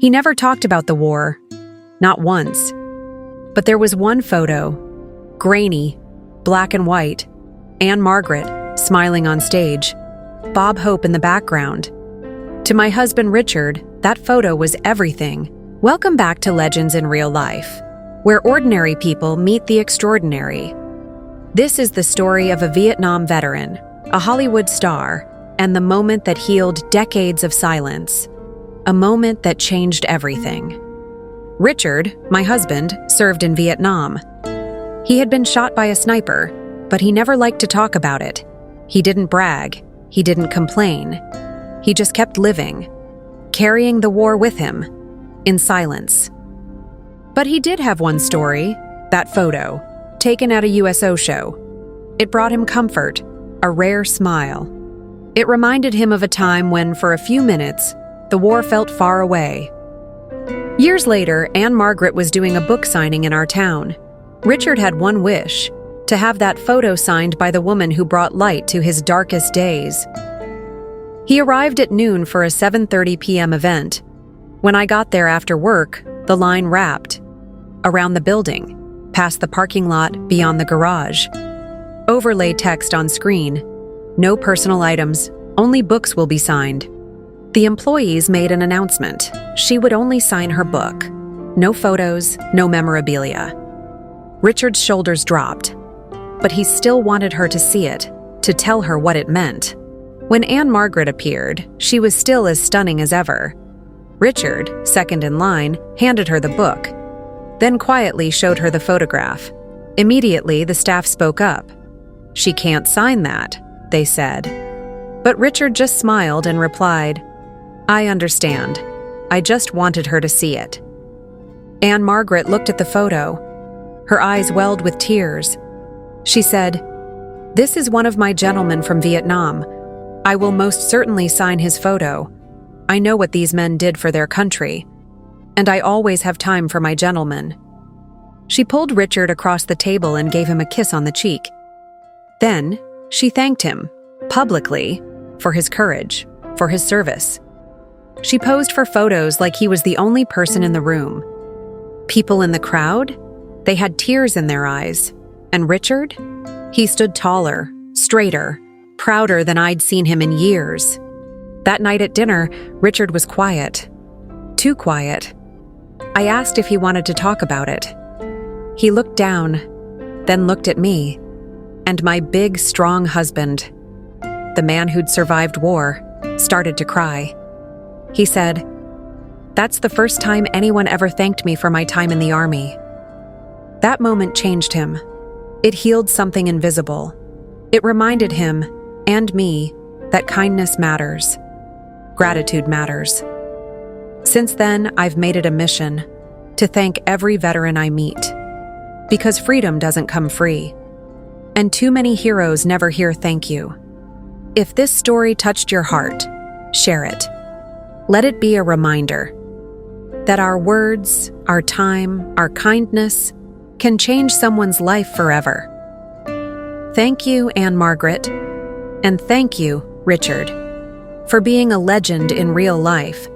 He never talked about the war, not once. But there was one photo, grainy, black and white, Ann-Margret smiling on stage, Bob Hope in the background. To my husband Richard, that photo was everything. Welcome back to Legends in Real Life, where ordinary people meet the extraordinary. This is the story of a Vietnam veteran, a Hollywood star, and the moment that healed decades of silence. A moment that changed everything. Richard, my husband, served in Vietnam. He had been shot by a sniper, but he never liked to talk about it. He didn't brag. He didn't complain. He just kept living, carrying the war with him, in silence. But he did have one story, that photo, taken at a USO show. It brought him comfort, a rare smile. It reminded him of a time when, for a few minutes, the war felt far away. Years later, Ann-Margret was doing a book signing in our town. Richard had one wish, to have that photo signed by the woman who brought light to his darkest days. He arrived at noon for a 7:30 p.m. event. When I got there after work, the line wrapped. Around the building, past the parking lot, beyond the garage. Overlay text on screen. No personal items, only books will be signed. The employees made an announcement. She would only sign her book. No photos, no memorabilia. Richard's shoulders dropped, but he still wanted her to see it, to tell her what it meant. When Ann-Margret appeared, she was still as stunning as ever. Richard, second in line, handed her the book, then quietly showed her the photograph. Immediately, the staff spoke up. "She can't sign that," they said. But Richard just smiled and replied, "I understand. I just wanted her to see it." Ann-Margret looked at the photo. Her eyes welled with tears. She said, "This is one of my gentlemen from Vietnam. I will most certainly sign his photo. I know what these men did for their country, and I always have time for my gentlemen." She pulled Richard across the table and gave him a kiss on the cheek. Then, she thanked him, publicly, for his courage, for his service. She posed for photos like he was the only person in the room. People in the crowd? They had tears in their eyes. And Richard? He stood taller, straighter, prouder than I'd seen him in years. That night at dinner, Richard was quiet. Too quiet. I asked if he wanted to talk about it. He looked down, then looked at me, and my big, strong husband, the man who'd survived war, started to cry. He said, "That's the first time anyone ever thanked me for my time in the army." That moment changed him. It healed something invisible. It reminded him, and me, that kindness matters. Gratitude matters. Since then, I've made it a mission to thank every veteran I meet. Because freedom doesn't come free. And too many heroes never hear thank you. If this story touched your heart, share it. Let it be a reminder that our words, our time, our kindness can change someone's life forever. Thank you, Ann-Margret, and thank you, Richard, for being a legend in real life.